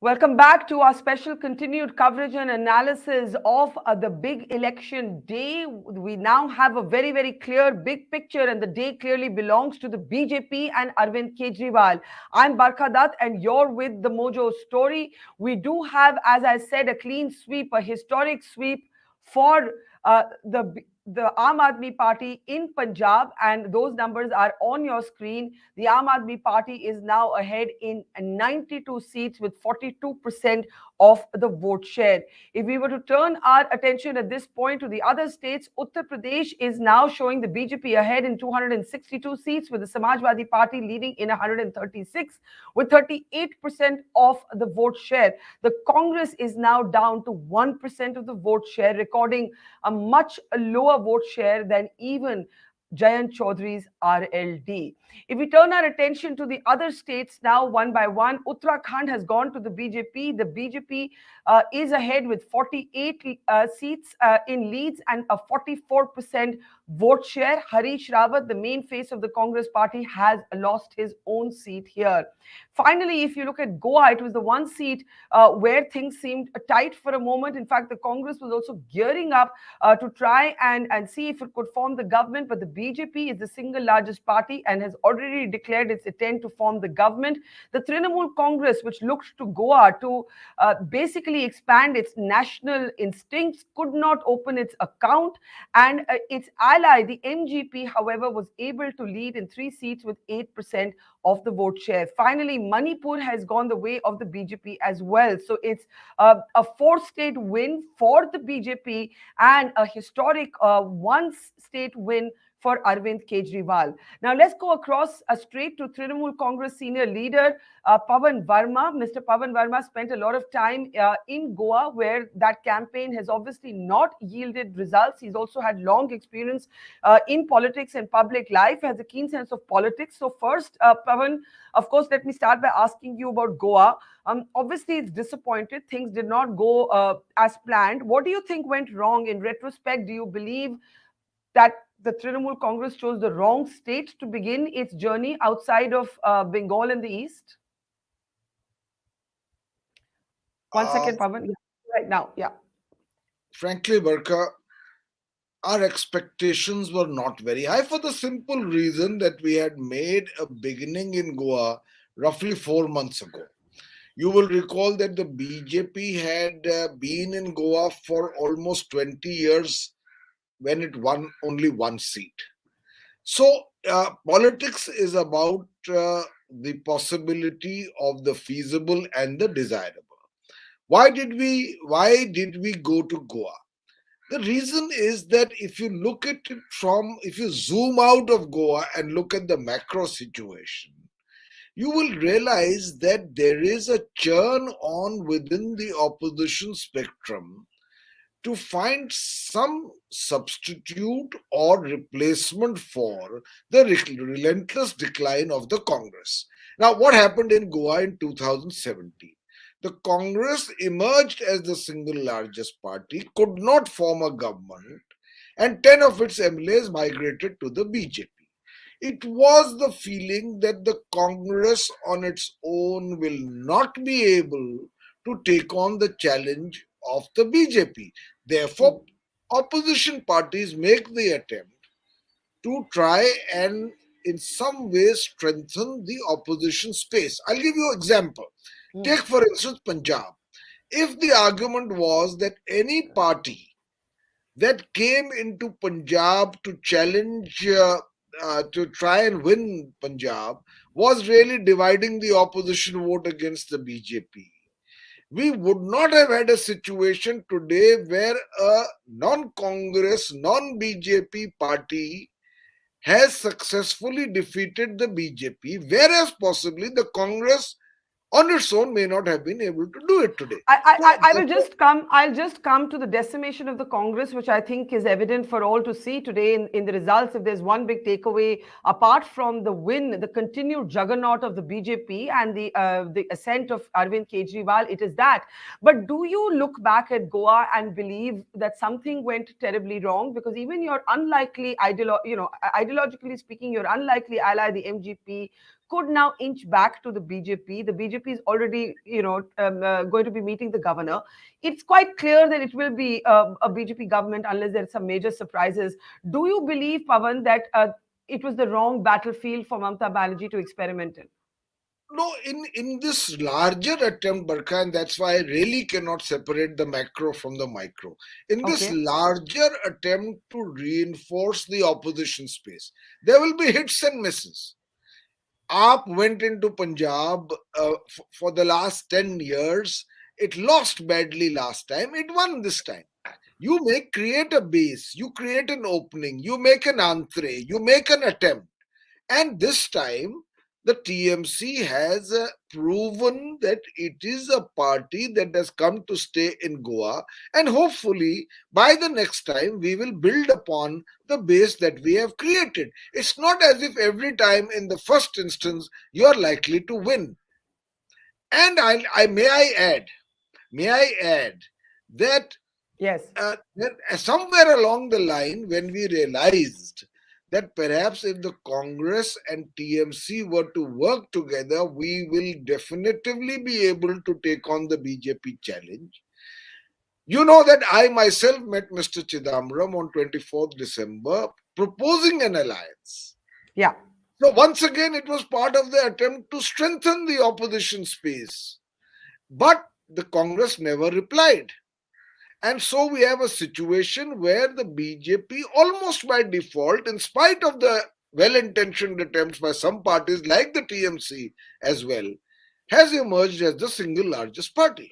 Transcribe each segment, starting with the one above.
Welcome back to our special continued coverage and analysis of the big election day. We now have a very clear big picture, and the day clearly belongs to the BJP and Arvind Kejriwal. I'm Barkha Dutt, and you're with the Mojo story. We do have, as I said, a clean sweep, a historic sweep for the Aam Aadmi Party in Punjab, and those numbers are on your screen. The Aam Aadmi Party is now ahead in 92 seats with 42% of the vote share. If we were to turn our attention at this point to the other states, Uttar Pradesh is now showing the BJP ahead in 262 seats, with the Samajwadi Party leading in 136 with 38% of the vote share. The Congress is now down to 1% of the vote share, recording a much lower vote share than even Jayant Chaudhary's RLD. If we turn our attention to the other states now, one by one, Uttarakhand has gone to the BJP. The BJP is ahead with 48 seats in Leeds and a 44% vote share. Harish Rawat, the main face of the Congress party, has lost his own seat here. Finally, if you look at Goa, it was the one seat where things seemed tight for a moment. In fact, the Congress was also gearing up to try and see if it could form the government, but the BJP is the single largest party and has already declared its intent to form the government. The Trinamool Congress, which looked to Goa to basically expand its national instincts, could not open its account, and its ally, the MGP, however, was able to lead in 3 seats with 8% of the vote share. Finally, Manipur has gone the way of the BJP as well. So it's a four-state win for the BJP and a historic one-state win for Arvind Kejriwal. Now let's go across straight to Trinamool Congress senior leader Pawan Varma. Mr. Pavan Varma spent a lot of time in Goa, where that campaign has obviously not yielded results. He's also had long experience in politics and public life, has a keen sense of politics. So first, Pavan, of course, let me start by asking you about Goa. Obviously, it's disappointed. Things did not go as planned. What do you think went wrong in retrospect? Do you believe that the Trinamool Congress chose the wrong state to begin its journey outside of Bengal in the east? One Uh, second, Pavan. Yeah, right now, yeah. Frankly, Barkha, our expectations were not very high for the simple reason that we had made a beginning in Goa roughly 4 months ago. You will recall that the BJP had been in Goa for almost 20 years when it won only one seat. So, politics is about the possibility of the feasible and the desirable. Why did we go to Goa? The reason is that if you zoom out of Goa and look at the macro situation, you will realize that there is a churn on within the opposition spectrum to find some substitute or replacement for the relentless decline of the Congress. Now, what happened in Goa in 2017? The Congress emerged as the single largest party, could not form a government, and 10 of its MLAs migrated to the BJP. It was the feeling that the Congress on its own will not be able to take on the challenge of the BJP. Hmm. Therefore, opposition parties make the attempt to try and in some ways strengthen the opposition space. I'll give you an example. Hmm. Take for instance Punjab. If the argument was that any party that came into Punjab to challenge, to try and win Punjab, was really dividing the opposition vote against the BJP, we would not have had a situation today where a non Congress, non BJP party has successfully defeated the BJP, whereas possibly the Congress on its own may not have been able to do it today. So, I will therefore, just come. I'll just come to the decimation of the Congress, which I think is evident for all to see today in the results. If there's one big takeaway, apart from the win, the continued juggernaut of the BJP and the ascent of Arvind Kejriwal, it is that. But do you look back at Goa and believe that something went terribly wrong? Because even your unlikely ideologically speaking, your unlikely ally, the MGP, could now inch back to the BJP. The BJP is already, going to be meeting the governor. It's quite clear that it will be a BJP government unless there are some major surprises. Do you believe, Pavan, that it was the wrong battlefield for Mamata Banerjee to experiment in? No, in this larger attempt, Barkha, and that's why I really cannot separate the macro from the micro. In this Okay. larger attempt to reinforce the opposition space, there will be hits and misses. AAP went into Punjab for the last 10 years. It lost badly last time, it won this time. You create a base, you create an opening, you make an entree, you make an attempt. And this time, the TMC has proven that it is a party that has come to stay in Goa. And hopefully, by the next time, we will build upon the base that we have created. It's not as if every time in the first instance you are likely to win. And may I add that Yes. somewhere along the line, when we realized that perhaps if the Congress and TMC were to work together, we will definitively be able to take on the BJP challenge. You know that I myself met Mr. Chidambaram on 24th December proposing an alliance. Yeah. So once again, it was part of the attempt to strengthen the opposition space. But the Congress never replied. And so we have a situation where the BJP, almost by default, in spite of the well intentioned attempts by some parties like the TMC as well, has emerged as the single largest party.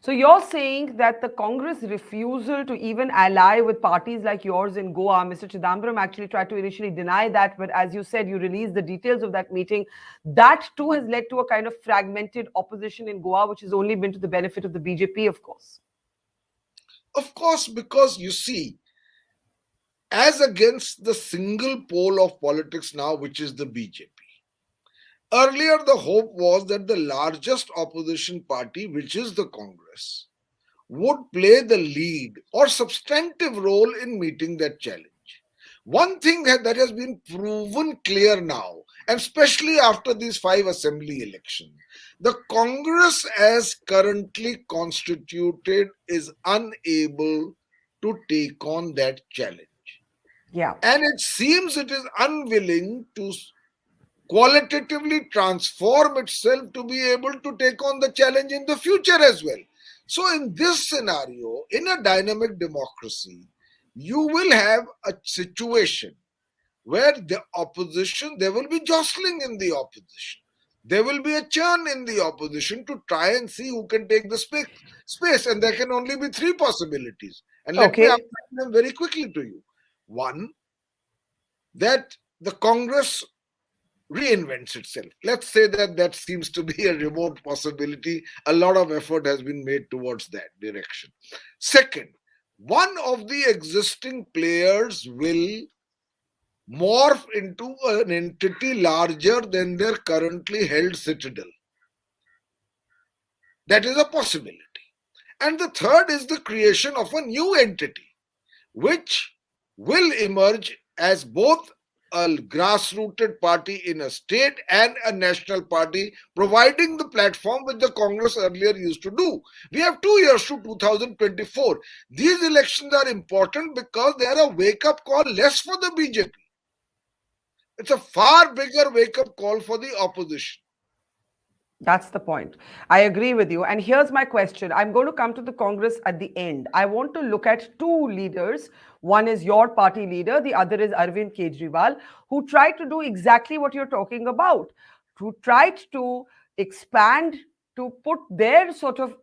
So you're saying that the Congress refusal to even ally with parties like yours in Goa, Mr. Chidambaram actually tried to initially deny that, but as you said, you released the details of that meeting. That too has led to a kind of fragmented opposition in Goa, which has only been to the benefit of the BJP, of course. Of course, because you see, as against the single pole of politics now, which is the BJP. Earlier, the hope was that the largest opposition party, which is the Congress, would play the lead or substantive role in meeting that challenge. One thing that has been proven clear now, and especially after these 5 assembly elections, the Congress as currently constituted is unable to take on that challenge. Yeah. And it seems it is unwilling to qualitatively transform itself to be able to take on the challenge in the future as well. So, in this scenario, in a dynamic democracy, you will have a situation where the opposition, there will be jostling in the opposition. There will be a churn in the opposition to try and see who can take the space. And there can only be three possibilities. And let me Okay. outline them very quickly to you. One, that the Congress reinvents itself. Let's say that that seems to be a remote possibility. A lot of effort has been made towards that direction. Second, one of the existing players will morph into an entity larger than their currently held citadel. That is a possibility. And the third is the creation of a new entity, which will emerge as both a grassrooted party in a state and a national party, providing the platform which the Congress earlier used to do. We have 2 years to 2024. These elections are important because they are a wake up call less for the BJP. It's a far bigger wake up call for the opposition. That's the point. I agree with you. And here's my question. I'm going to come to the Congress at the end. I want to look at two leaders. One is your party leader, the other is Arvind Kejriwal, who tried to do exactly what you're talking about, who tried to expand, to put their sort of,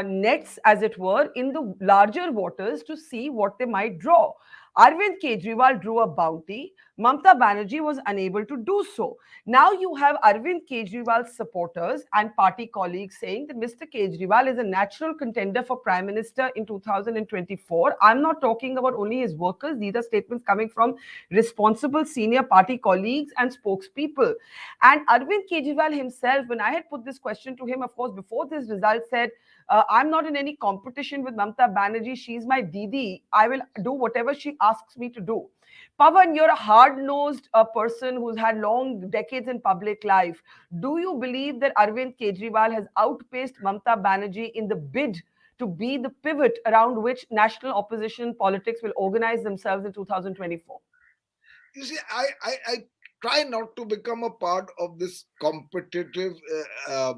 nets, as it were, in the larger waters to see what they might draw. Arvind Kejriwal drew a bounty. Mamata Banerjee was unable to do so. Now you have Arvind Kejriwal's supporters and party colleagues saying that Mr. Kejriwal is a natural contender for Prime Minister in 2024. I'm not talking about only his workers. These are statements coming from responsible senior party colleagues and spokespeople. And Arvind Kejriwal himself, when I had put this question to him, of course, before this result, said, I'm not in any competition with Mamata Banerjee. She's my Didi. I will do whatever she asks me to do. Pavan, you're a hard-nosed person who's had long decades in public life. Do you believe that Arvind Kejriwal has outpaced Mamata Banerjee in the bid to be the pivot around which national opposition politics will organize themselves in 2024? You see, I try not to become a part of this competitive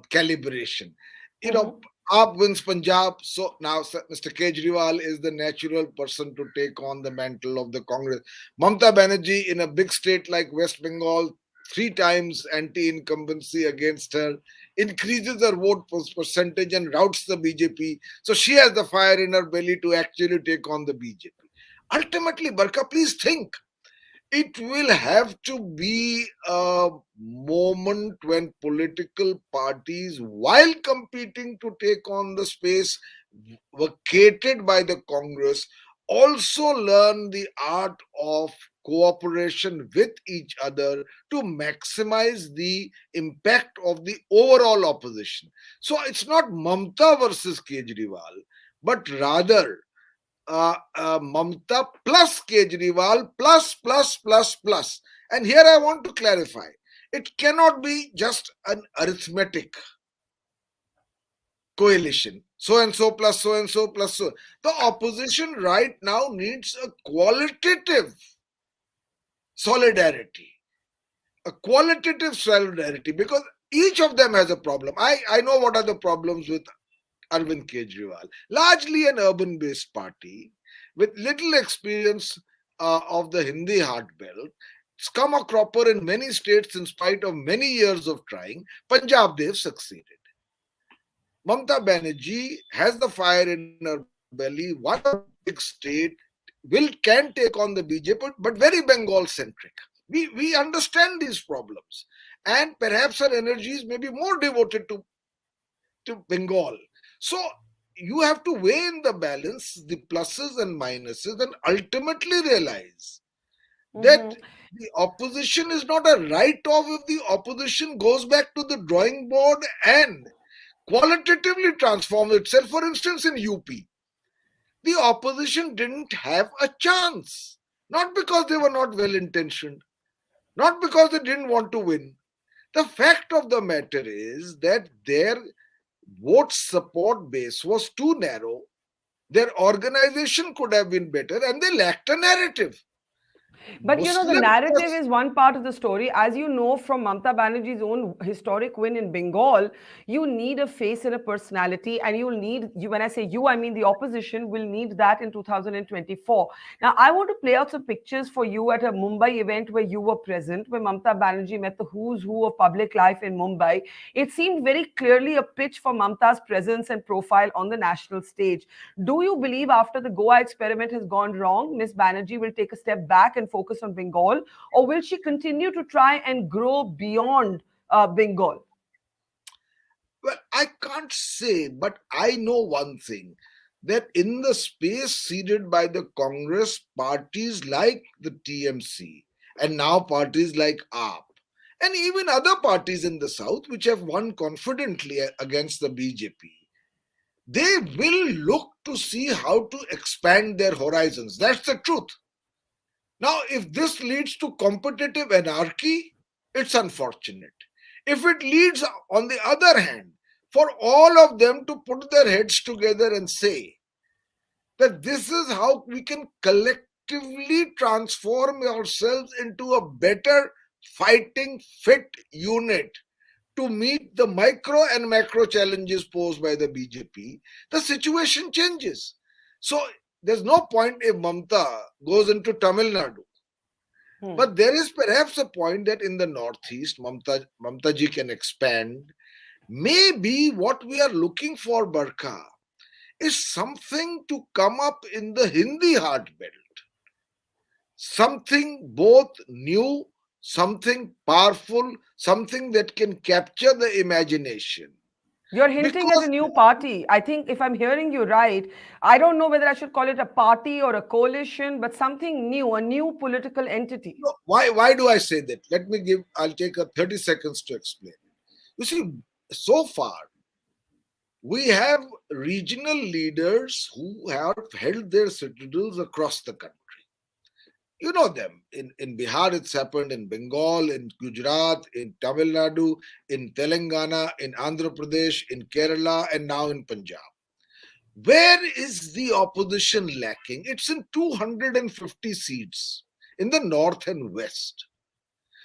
calibration. You know, Mhm. Aap wins Punjab, so now Mr. Kejriwal is the natural person to take on the mantle of the Congress. Mamata Banerjee in a big state like West Bengal, three times anti-incumbency against her, increases her vote percentage and routs the BJP. So she has the fire in her belly to actually take on the BJP. Ultimately, Barkha, please think, it will have to be a moment when political parties, while competing to take on the space vacated by the Congress, also learn the art of cooperation with each other to maximize the impact of the overall opposition. So it's not Mamta versus Kejriwal, but rather Mamta plus Kejriwal plus. And here I want to clarify, it cannot be just an arithmetic coalition. So and so plus so and so plus so. The opposition right now needs a qualitative solidarity. A qualitative solidarity, because each of them has a problem. I know what are the problems with Arvind Kejriwal, largely an urban based party with little experience of the Hindi heart belt. It's come a cropper in many states in spite of many years of trying. Punjab, they've succeeded. Mamata Banerjee has the fire in her belly. One big state can take on the BJP, but very Bengal centric. We understand these problems, and perhaps her energies may be more devoted to Bengal. So you have to weigh in the balance the pluses and minuses and ultimately realize that Mhm. the opposition is not a write off if the opposition goes back to the drawing board and qualitatively transforms itself. For instance, in UP, the opposition didn't have a chance. Not because they were not well intentioned, not because they didn't want to win. The fact of the matter is that their vote support base was too narrow. Their organization could have been better, and they lacked a narrative. But you know, the Muslims narrative was is one part of the story. As you know from Mamata Banerjee's own historic win in Bengal, you need a face and a personality, and you'll need you. When I say you, I mean the opposition will need that in 2024. Now, I want to play out some pictures for you at a Mumbai event where you were present, where Mamata Banerjee met the who's who of public life in Mumbai. It seemed very clearly a pitch for Mamata's presence and profile on the national stage. Do you believe after the Goa experiment has gone wrong, Miss Banerjee will take a step back and focus on Bengal, or will she continue to try and grow beyond Bengal? well, I can't say, but I know one thing, that in the space ceded by the Congress, parties like the TMC and now parties like AAP and even other parties in the south which have won confidently against the BJP, they will look to see how to expand their horizons. That's the truth. Now, if this leads to competitive anarchy, it's unfortunate. If it leads, on the other hand, for all of them to put their heads together and say that this is how we can collectively transform ourselves into a better fighting fit unit to meet the micro and macro challenges posed by the BJP, the situation changes. So there's no point if Mamta goes into Tamil Nadu. Hmm. But there is perhaps a point that in the Northeast, Mamta ji can expand. Maybe what we are looking for, Barkha, is something to come up in the Hindi heart belt. Something both new, something powerful, something that can capture the imagination. You're hinting at a Because new party. I think if I'm hearing you right, I don't know whether I should call it a party or a coalition, but something new, a new political entity. why do I say that? I'll take a 30 seconds to explain. You see, so far we have regional leaders who have held their citadels across the country. You know them. In Bihar, it's happened, in Bengal, in Gujarat, in Tamil Nadu, in Telangana, in Andhra Pradesh, in Kerala, and now in Punjab. Where is the opposition lacking? It's in 250 seats in the north and west,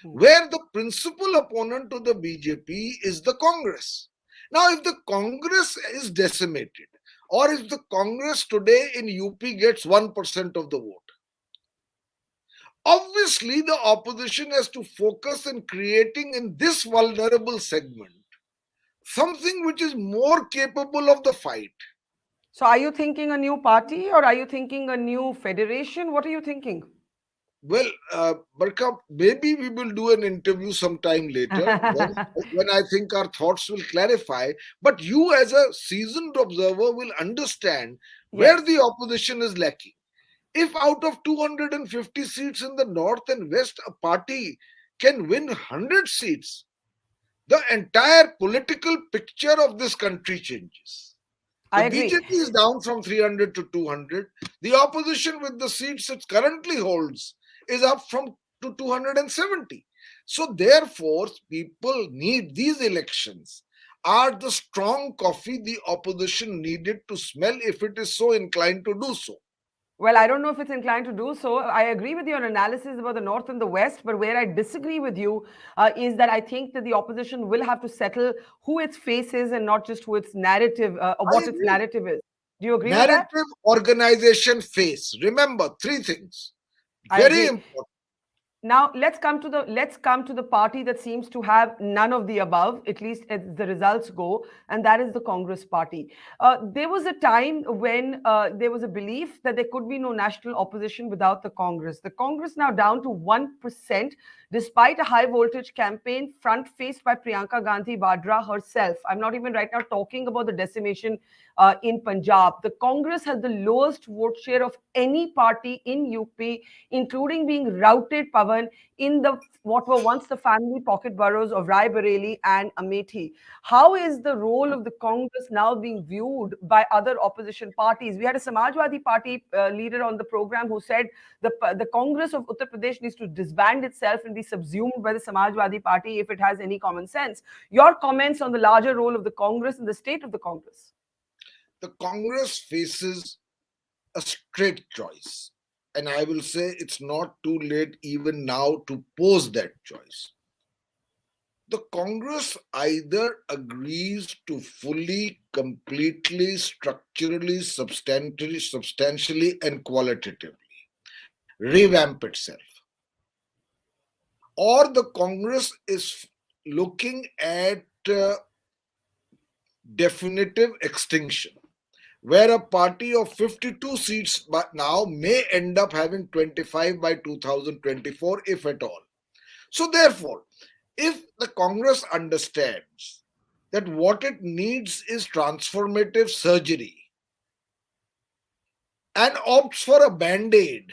Hmm. where the principal opponent to the BJP is the Congress. Now, if the Congress is decimated, or if the Congress today in UP gets 1% of the vote, obviously the opposition has to focus on creating in this vulnerable segment something which is more capable of the fight. So, are you thinking a new party or are you thinking a new federation? What are you thinking? Well, Barkha, maybe we will do an interview sometime later when I think our thoughts will clarify. But you, as a seasoned observer, will understand where Yes, the opposition is lacking. If out of 250 seats in the north and west, a party can win 100 seats, the entire political picture of this country changes. I The agree. BJP is down from 300 to 200. The opposition, with the seats it currently holds, is up from to 270. So, therefore, people need these elections are the strong coffee the opposition needed to smell if it is so inclined to do so. Well, I don't know if it's inclined to do so. I agree with your analysis about the North and the West, but where I disagree with you is that I think that the opposition will have to settle who its face is and not just who its narrative, or I what its agree. narrative is. Do you agree with that? Narrative, organization, face. Remember three things. I Very agree. important. Now let's come to the party that seems to have none of the above, at least as the results go, and that is the Congress Party. There was a time when there was a belief that there could be no national opposition without the Congress. The Congress now down to 1%, despite a high voltage campaign front faced by Priyanka Gandhi Vadra herself. I'm not even right now talking about the decimation in Punjab. The Congress has the lowest vote share of any party in UP, including being routed, Pavan, in the what were once the family pocket boroughs of Rai Bareli and Amethi. How is the role of the Congress now being viewed by other opposition parties? We had a Samajwadi Party leader on the program who said the Congress of Uttar Pradesh needs to disband itself and be subsumed by the Samajwadi Party if it has any common sense. Your comments on the larger role of the Congress and the state of the Congress? The Congress faces a straight choice. And I will say it's not too late even now to pose that choice. The Congress either agrees to fully, completely, structurally, substantially, and qualitatively revamp itself, or the Congress is looking at definitive extinction, where a party of 52 seats but now may end up having 25 by 2024, if at all. So, therefore, if the Congress understands that what it needs is transformative surgery and opts for a band aid,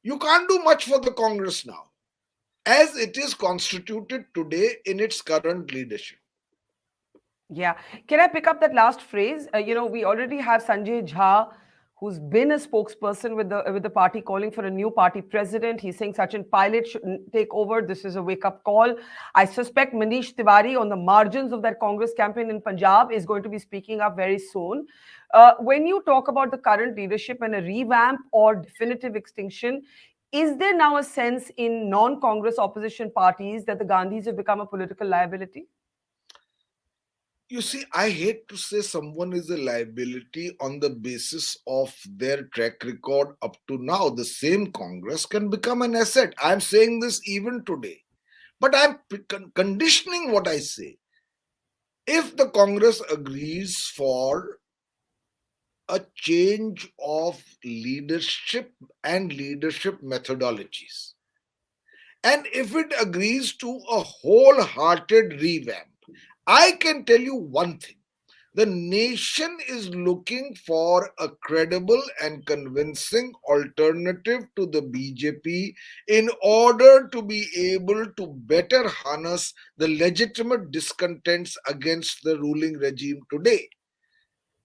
you can't do much for the Congress now, as it is constituted today in its current leadership. Yeah. Can I pick up that last phrase? We already have Sanjay Jha, who's been a spokesperson with the party, calling for a new party president. He's saying Sachin Pilot should take over. This is a wake-up call. I suspect Manish Tiwari, on the margins of that Congress campaign in Punjab, is going to be speaking up very soon. When you talk about the current leadership and a revamp or definitive extinction, is there now a sense in non-Congress opposition parties that the Gandhis have become a political liability? You see, I hate to say someone is a liability on the basis of their track record up to now. The same Congress can become an asset. I'm saying this even today. But I'm conditioning what I say. If the Congress agrees for a change of leadership and leadership methodologies, and if it agrees to a wholehearted revamp, I can tell you one thing. The nation is looking for a credible and convincing alternative to the BJP in order to be able to better harness the legitimate discontents against the ruling regime today.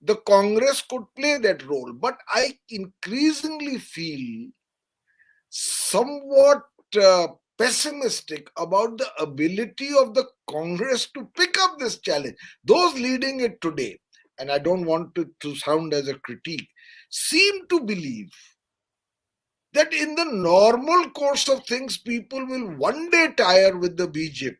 The Congress could play that role, but I increasingly feel somewhat pessimistic about the ability of the Congress to pick up this challenge. Those leading it today, and I don't want to sound as a critique, seem to believe that in the normal course of things, people will one day tire with the BJP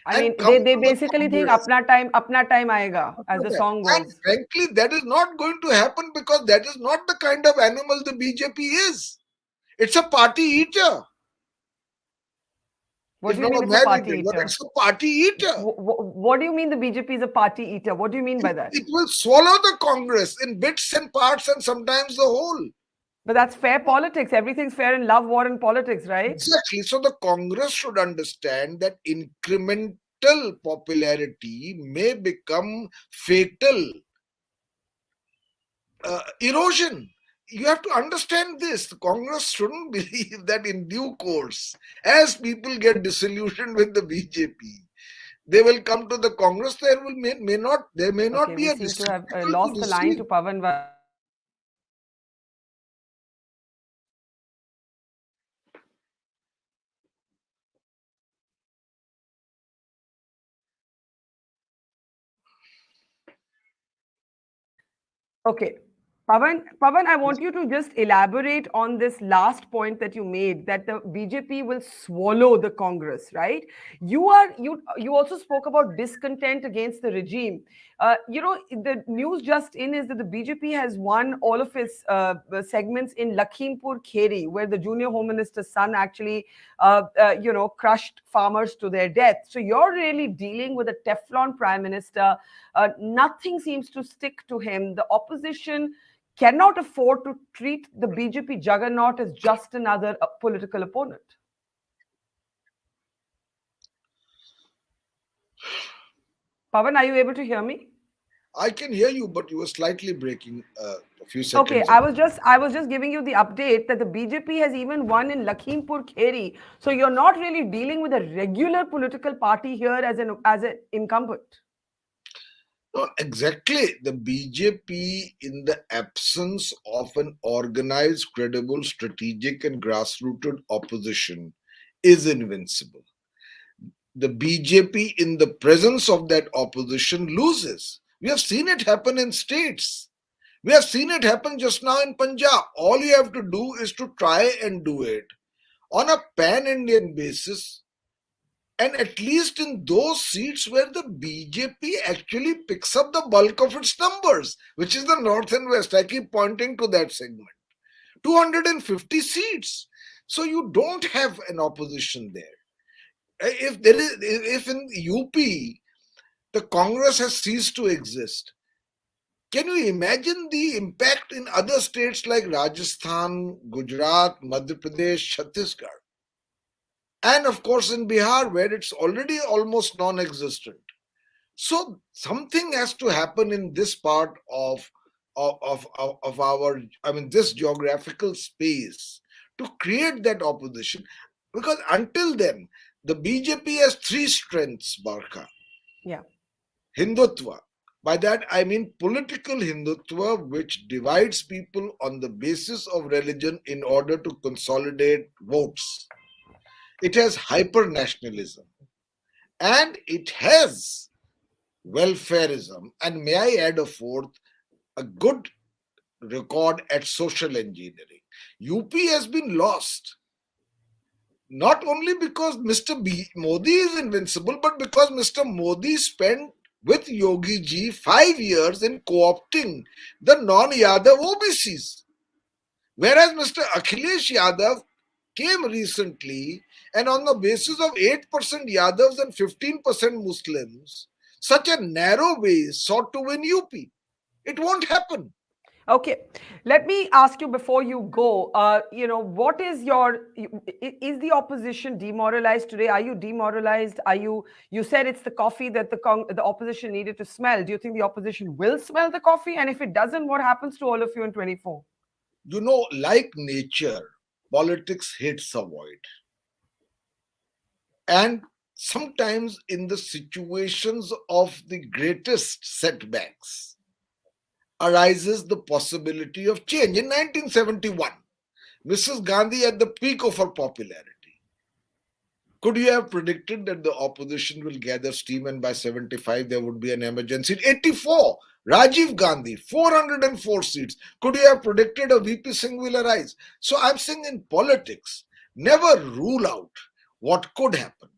I and mean, come they to the basically think Congress. apna time aayega, as the song And goes. frankly, that is not going to happen because that is not the kind of animal the BJP is. It's a party eater. What If do you not mean a it's a man party eater, but eater? it's a party eater. What do you mean the BJP is a party eater? What do you mean by that? It will swallow the Congress in bits and parts and sometimes the whole. But that's fair politics. Everything's fair in love, war, and politics, right? Exactly. So the Congress should understand that incremental popularity may become fatal erosion. You have to understand this. The Congress shouldn't believe that in due course, as people get disillusioned with the BJP, they will come to the Congress. There may not Okay, be we a seem to have receptacle to lost the line receive. to Pavan Varma. Okay. Pavan, I want you to just elaborate on this last point that you made, that the BJP will swallow the Congress, right? You also spoke about discontent against the regime. The news just in is that the BJP has won all of its segments in Lakhimpur Kheri, where the junior home minister's son actually, crushed farmers to their death. So you're really dealing with a Teflon prime minister. Nothing seems to stick to him. The opposition cannot afford to treat the BJP juggernaut as just another political opponent. Pavan, are you able to hear me? I can hear you, but you were slightly breaking a few Okay, seconds I ago. was just giving you the update that the BJP has even won in Lakhimpur Kheri. So you're not really dealing with a regular political party here as an incumbent. No, exactly. The BJP, in the absence of an organized, credible, strategic, and grassrooted opposition, is invincible. The BJP, in the presence of that opposition, loses. We have seen it happen in states. We have seen it happen just now in Punjab. All you have to do is to try and do it on a pan Indian basis, and at least in those seats where the BJP actually picks up the bulk of its numbers, which is the North and West. I keep pointing to that segment. 250 seats. So you don't have an opposition there. If in UP the Congress has ceased to exist, can you imagine the impact in other states like Rajasthan, Gujarat, Madhya Pradesh, Chhattisgarh? And of course in Bihar, where it's already almost non existent. So something has to happen in this part of our, I mean, this geographical space to create that opposition. Because until then, the BJP has three strengths, Barkha. Yeah. Hindutva. By that I mean political Hindutva, which divides people on the basis of religion in order to consolidate votes. It has hyper nationalism, and it has welfareism, and may I add a fourth, a good record at social engineering. UP has been lost not only because Modi is invincible, but because Mr. Modi spent with Yogi ji 5 years in co-opting the non-Yadav OBCs. Whereas Mr. Akhilesh Yadav came recently, and on the basis of 8% Yadavs and 15% Muslims, such a narrow way sought to win UP. It won't happen. Okay, let me ask you before you go. What is is the opposition demoralized today? Are you demoralized? Are you? You said it's the coffee that the opposition needed to smell. Do you think the opposition will smell the coffee? And if it doesn't, what happens to all of you in 24? You know, like nature, politics hits a void. And sometimes in the situations of the greatest setbacks arises the possibility of change. In 1971, Mrs. Gandhi at the peak of her popularity. Could you have predicted that the opposition will gather steam and by 75 there would be an emergency? In 84, Rajiv Gandhi, 404 seats. Could you have predicted a VP Singh will arise? So I'm saying in politics, never rule out what could happen.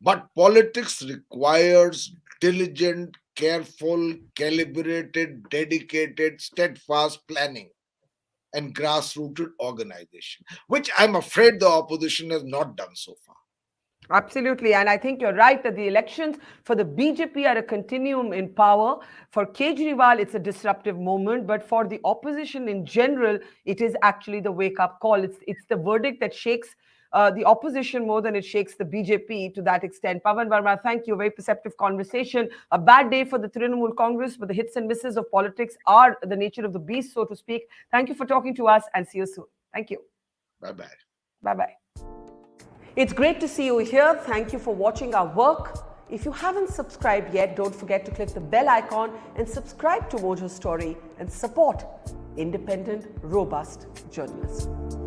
But politics requires diligent, careful, calibrated, dedicated, steadfast planning and grassrooted organization, which I'm afraid the opposition has not done so far. Absolutely. And I think you're right that the elections for the BJP are a continuum in power. For Kejriwal, it's a disruptive moment. But for the opposition in general, it is actually the wake-up call. It's the verdict that shakes the opposition more than it shakes the BJP to that extent. Pawan Varma, thank you. Very perceptive conversation. A bad day for the Trinamool Congress, but the hits and misses of politics are the nature of the beast, so to speak. Thank you for talking to us and see you soon. Thank you. Bye-bye. Bye-bye. It's great to see you here. Thank you for watching our work. If you haven't subscribed yet, don't forget to click the bell icon and subscribe to Mojo Story and support independent, robust journalism.